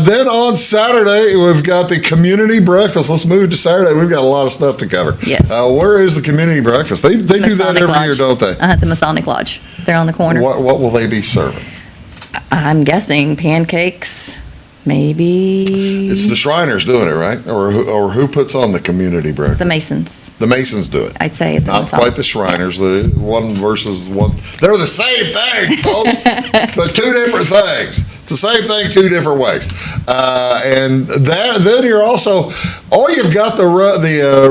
Then on Saturday, we've got the community breakfast. Let's move to Saturday. We've got a lot of stuff to cover. Yes. Where is the community breakfast? They do that every year, don't they? At the Masonic Lodge. They're on the corner. What will they be serving? I'm guessing pancakes, maybe. It's the Shriners doing it, right? Or who puts on the community breakfast? The Masons. The Masons do it. I'd say it's not quite the Shriners. The one versus one. They're the same thing, folks, but 2 different things. It's the same thing, 2 different ways. And then you're also, you've got the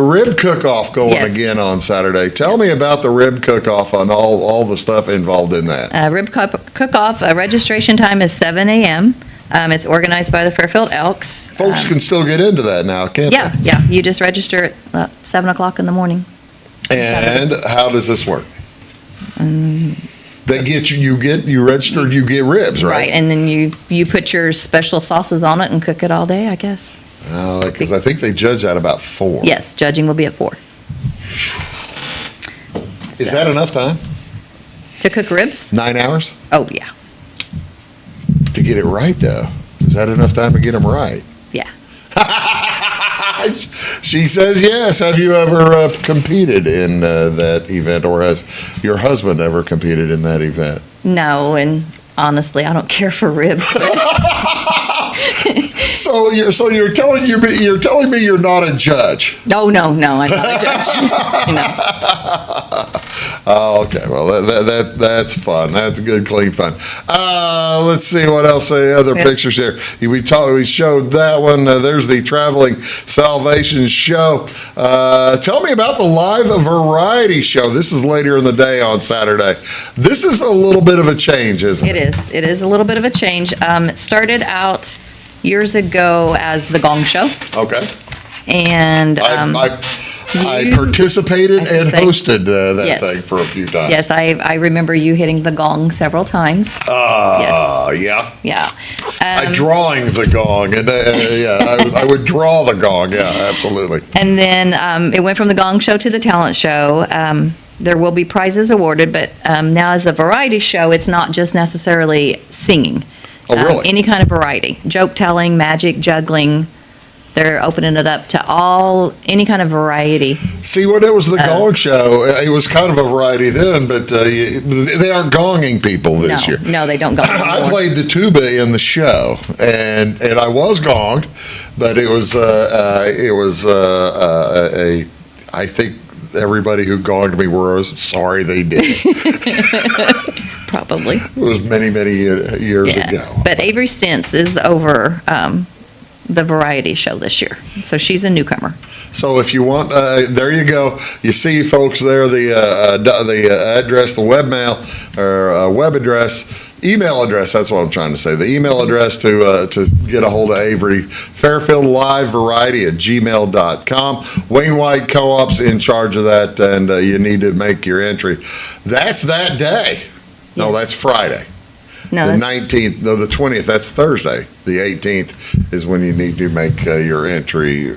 rib cook-off going again on Saturday. Tell me about the rib cook-off and all the stuff involved in that. Rib cook-off, registration time is 7 a.m. It's organized by the Fairfield Elks. Folks can still get into that now, can't they? Yeah. You just register at 7 o'clock in the morning. And how does this work? They get you registered, you get ribs, right? Right, and then you put your special sauces on it and cook it all day, I guess. Because I think they judge that about 4. Yes, judging will be at 4. Is that enough time? To cook ribs? 9 hours? Oh, yeah. To get it right, though. Is that enough time to get them right? Yeah. She says yes. Have you ever competed in that event, or has your husband ever competed in that event? No, and honestly, I don't care for ribs. So you're telling me you're not a judge? No, I'm not a judge. No. Oh, okay. Well, that's fun. That's good, clean fun. Let's see what else. Other pictures here. We showed that one. There's the Traveling Salvation Show. Tell me about the live variety show. This is later in the day on Saturday. This is a little bit of a change, isn't it? It is. It is a little bit of a change. It started out years ago as the Gong Show. Okay. And I participated and hosted that thing for a few times. Yes, I remember you hitting the gong several times. Yeah. Yeah. Drawing the gong, and I would draw the gong. Yeah, absolutely. And then it went from the Gong Show to the talent show. There will be prizes awarded, but now as a variety show, it's not just necessarily singing. Oh, really? Any kind of variety. Joke telling, magic, juggling, they're opening it up to any kind of variety. See, when it was the gong show, it was kind of a variety then, but they aren't gonging people this year. No, they don't gong anymore. I played the tuba in the show, and I was gonged, but it was I think everybody who gonged me were sorry they did. Probably. It was many years ago. But Avery Stentz is over the variety show this year, so she's a newcomer. So if you want, there you go. You see, folks, there the address, the webmail or web address, email address. That's what I'm trying to say. The email address to get a hold of Avery, fairfieldlivevariety@gmail.com. Wayne White Co-op's in charge of that, and you need to make your entry. That's that day. No, that's Friday. No, the 19th, no, the 20th, that's Thursday. The 18th is when you need to make your entry.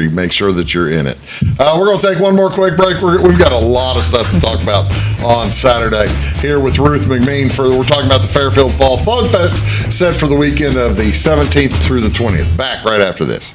Make sure that you're in it. We're going to take one more quick break. We've got a lot of stuff to talk about on Saturday here with Ruth McMeen. We're talking about the Fairfield Fall Fun Fest set for the weekend of the 17th through the 20th. Back right after this.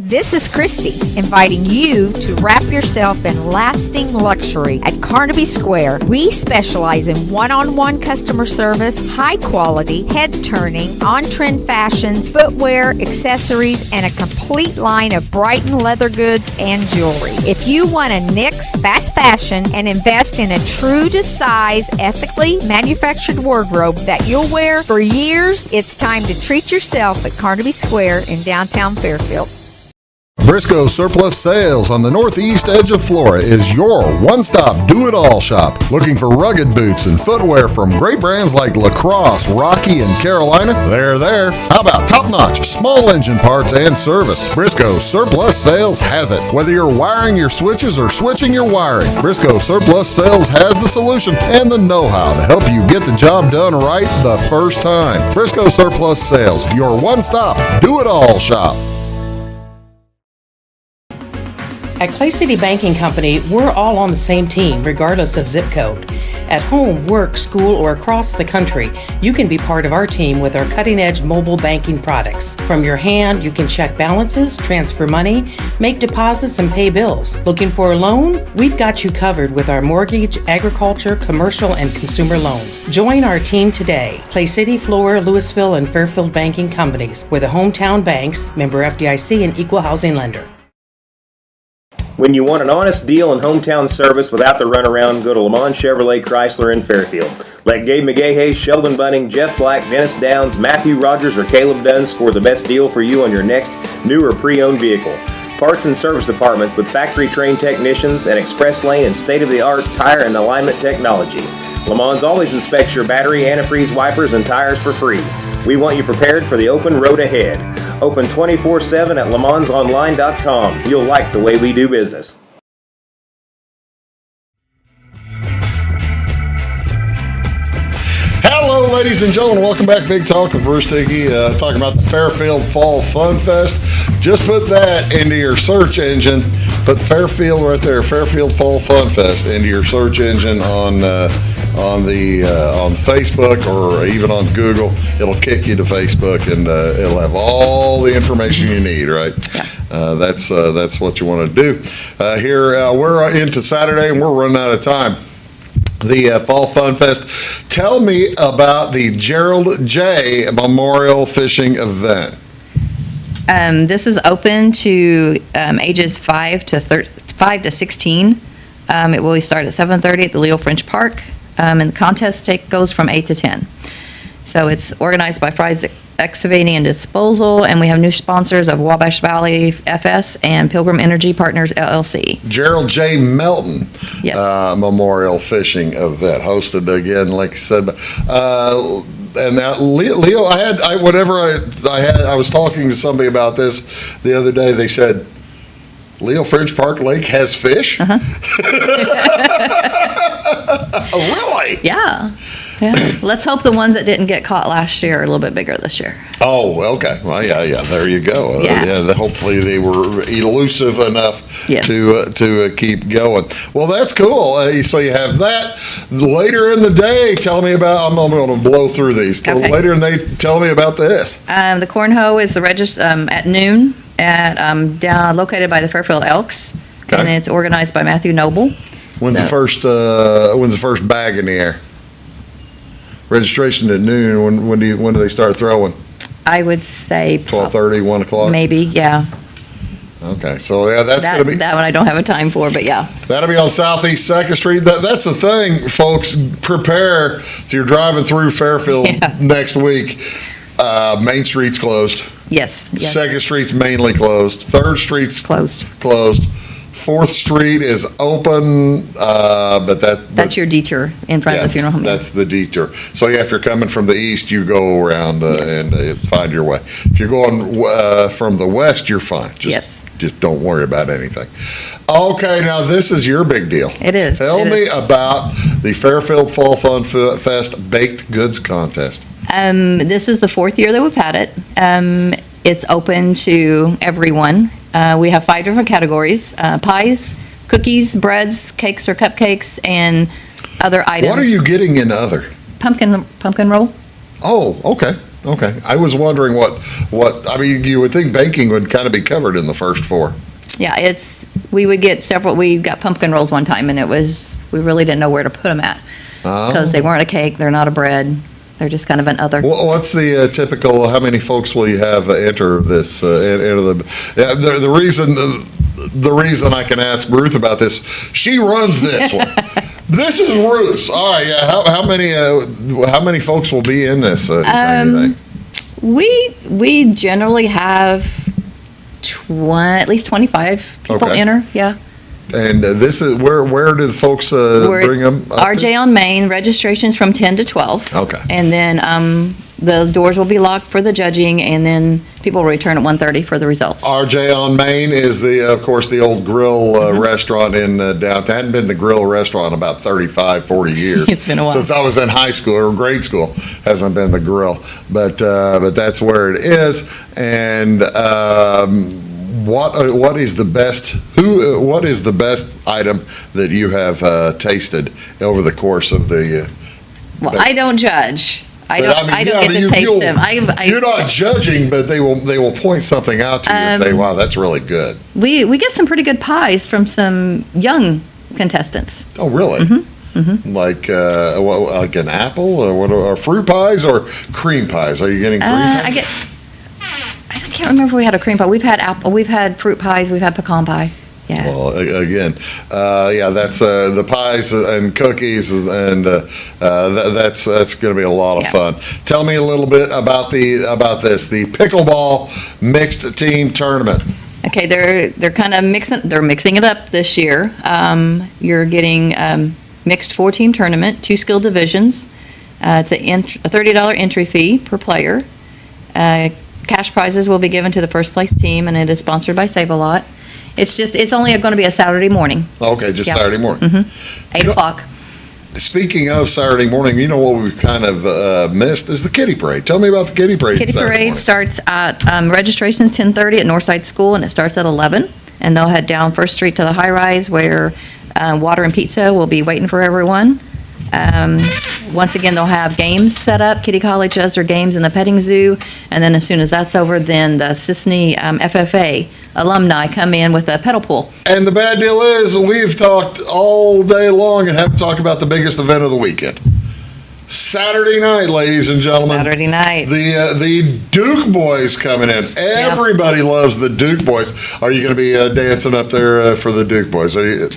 This is Christy, inviting you to wrap yourself in lasting luxury at Carnaby Square. We specialize in one-on-one customer service, high quality, head-turning, on-trend fashions, footwear, accessories, and a complete line of Brighton leather goods and jewelry. If you want to nix fast fashion and invest in a true-to-size, ethically manufactured wardrobe that you'll wear for years, it's time to treat yourself at Carnaby Square in downtown Fairfield. Briscoe Surplus Sales on the northeast edge of Flora is your one-stop do-it-all shop. Looking for rugged boots and footwear from great brands like Lacrosse, Rocky, and Carolina? They're there. How about top-notch small engine parts and service? Briscoe Surplus Sales has it. Whether you're wiring your switches or switching your wiring, Briscoe Surplus Sales has the solution and the know-how to help you get the job done right the first time. Briscoe Surplus Sales, your one-stop do-it-all shop. At Clay City Banking Company, we're all on the same team, regardless of zip code. At home, work, school, or across the country, you can be part of our team with our cutting-edge mobile banking products. From your hand, you can check balances, transfer money, make deposits, and pay bills. Looking for a loan? We've got you covered with our mortgage, agriculture, commercial, and consumer loans. Join our team today. Clay City, Flora, Louisville, and Fairfield Banking Companies. We're the hometown banks, member FDIC, and equal housing lender. When you want an honest deal and hometown service without the runaround, go to Lamont Chevrolet Chrysler in Fairfield. Let Gabe McGahey, Sheldon Bunning, Jeff Black, Dennis Downs, Matthew Rogers, or Caleb Dunn score the best deal for you on your next new or pre-owned vehicle. Parts and service departments with factory-trained technicians and express lane and state-of-the-art tire and alignment technology. Lamont always inspects your battery, antifreeze, wipers, and tires for free. We want you prepared for the open road ahead. Open 24/7 at LeMansOnline.com. You'll like the way we do business. Hello, ladies and gentlemen. Welcome back. Big Talk with Bruce Dickey. Talking about the Fairfield Fall Fun Fest. Just put that into your search engine. Put Fairfield right there, Fairfield Fall Fun Fest, into your search engine on Facebook or even on Google. It'll kick you to Facebook, and it'll have all the information you need. Right? Yeah. That's what you want to do. Here we're into Saturday, and we're running out of time. The Fall Fun Fest. Tell me about the Gerald J. Memorial Fishing Event. This is open to ages 5 to 16. It will start at 7:30 at the Leo French Park, and the contest goes from 8 to 10. So it's organized by Fry's Excavating and Disposal, and we have new sponsors of Wabash Valley FS and Pilgrim Energy Partners LLC. Gerald J. Melton Yes. Memorial Fishing Event, hosted again, like I said. And now, Leo, I was talking to somebody about this the other day. They said, Leo French Park Lake has fish? Uh-huh. Really? Yeah. Yeah. Let's hope the ones that didn't get caught last year are a little bit bigger this year. Oh, okay. Well, yeah. There you go. Yeah. Hopefully they were elusive enough Yes. to keep going. Well, that's cool. So you have that. Later in the day, tell me about. I'm going to blow through these. Okay. Later in the day, tell me about this. The cornhole is at noon down located by the Fairfield Elks, Okay. and it's organized by Matthew Noble. When's the first bag in the air? Registration at noon. When do they start throwing? I would say 12:30, 1 o'clock. maybe, yeah. Okay, so yeah, that's going to be that one. I don't have a time for, but yeah. that'll be on Southeast 2nd Street. That's the thing, folks. Prepare if you're driving through Fairfield next week. Main Street's closed. Yes. 2nd Street's mainly closed. 3rd Street's Closed. 4th Street is open, but That's your detour in front of the funeral home. That's the detour. So yeah, if you're coming from the east, you go around and find your way. If you're going from the west, you're fine. Just don't worry about anything. Okay, now this is your big deal. It is. Tell me about the Fairfield Fall Fun Fest Baked Goods Contest. This is the 4th year that we've had it. It's open to everyone. We have 5 different categories: pies, cookies, breads, cakes or cupcakes, and other items. What are you getting in other? Pumpkin roll. Oh, okay. I was wondering what I mean, you would think baking would kind of be covered in the first 4. Yeah, we would get several. We got pumpkin rolls one time, and we really didn't know where to put them at because they weren't a cake, they're not a bread, they're just kind of an other. Well, what's the typical? How many folks will you have enter this? Enter the? Yeah, the reason I can ask Ruth about this, she runs this one. This is Ruth's. All right, yeah. How many folks will be in this? We generally have at least 25 people enter. Yeah. And this is where do the folks bring them? RJ on Main. Registration's from 10 to 12. Okay. And then the doors will be locked for the judging, and then people will return at 1:30 for the results. RJ on Main is of course, the old grill restaurant in downtown. Hadn't been the grill restaurant in about 35, 40 years. It's been a while. Since I was in high school or grade school, hasn't been the grill. But that's where it is. And what is the best item that you have tasted over the course of the? Well, I don't judge. I don't get to taste them. You're not judging, but they will point something out to you and say, "Wow, that's really good." We get some pretty good pies from some young contestants. Oh, really? Mm-hmm. Like like an apple, or fruit pies, or cream pies? Are you getting cream pies? I can't remember if we had a cream pie. We've had apple. We've had fruit pies. We've had pecan pie. Yeah. Well, again, that's the pies and cookies, and that's going to be a lot of fun. Tell me a little bit about the pickleball mixed team tournament. Okay, they're kind of mixing it up this year. You're getting mixed 4-team tournament, 2 skill divisions. It's a $30 entry fee per player. Cash prizes will be given to the first place team, and it is sponsored by Save-A-Lot. It's only going to be a Saturday morning. Okay, just Saturday morning. Mm-hmm. 8 o'clock. Speaking of Saturday morning, you know what we've kind of missed is the Kitty Parade. Tell me about the Kitty Parade. Kitty Parade starts at registration's 10:30 at Northside School, and it starts at 11. And they'll head down First Street to the high rise where water and pizza will be waiting for everyone. Once again, they'll have games set up. Kitty College does their games in the petting zoo, and then as soon as that's over, then the Sisney FFA alumni come in with a pedal pool. And the bad deal is, we've talked all day long and haven't talked about the biggest event of the weekend. Saturday night, ladies and gentlemen. Saturday night. The Duke Boys coming in. Everybody loves the Duke Boys. Are you going to be dancing up there for the Duke Boys? Are you?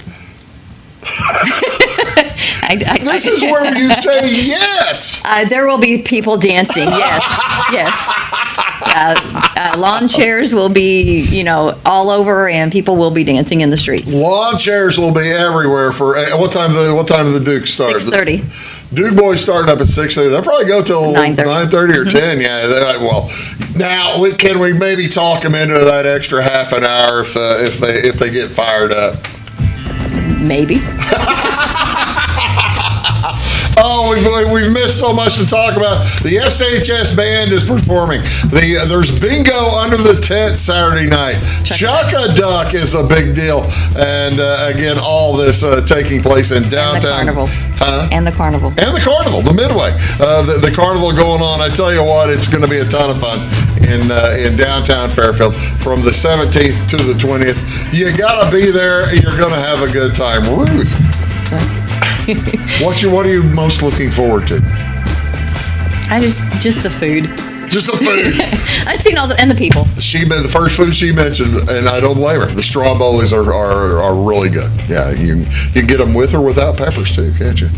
This is where you say yes. There will be people dancing. Yes. Lawn chairs will be, all over, and people will be dancing in the streets. Lawn chairs will be everywhere. For what time? What time do the Dukes start? 6:30. Duke Boys starting up at 6:30. They'll probably go till 9:30 or 10. Yeah. Well, now can we maybe talk them into that extra half an hour if they get fired up? Maybe. Oh, we've missed so much to talk about. The FCHS band is performing. There's bingo under the tent Saturday night. Chuck-a-Duck is a big deal. And again, all this taking place in downtown. And the carnival. Huh? And the carnival. And the carnival, the Midway. The carnival going on. I tell you what, it's going to be a ton of fun in downtown Fairfield from the 17th to the 20th. You got to be there. You're going to have a good time. Ruth, what are you most looking forward to? Just the food. Just the food. I've seen and the people. The first food she mentioned, and I don't blame her. The strombolis are really good. Yeah, you can get them with or without peppers too, can't you?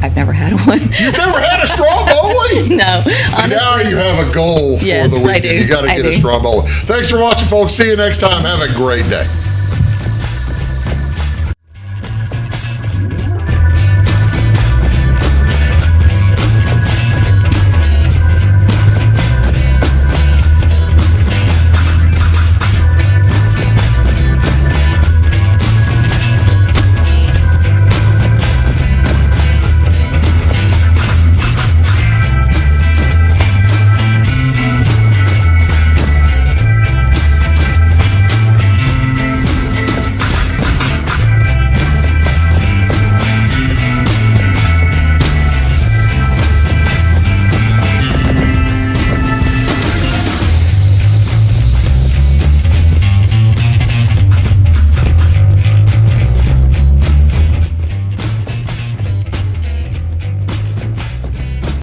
I've never had one. You've never had a stromboli? No. See, now you have a goal for the weekend. I do. You got to get a stromboli. Thanks for watching, folks. See you next time. Have a great day.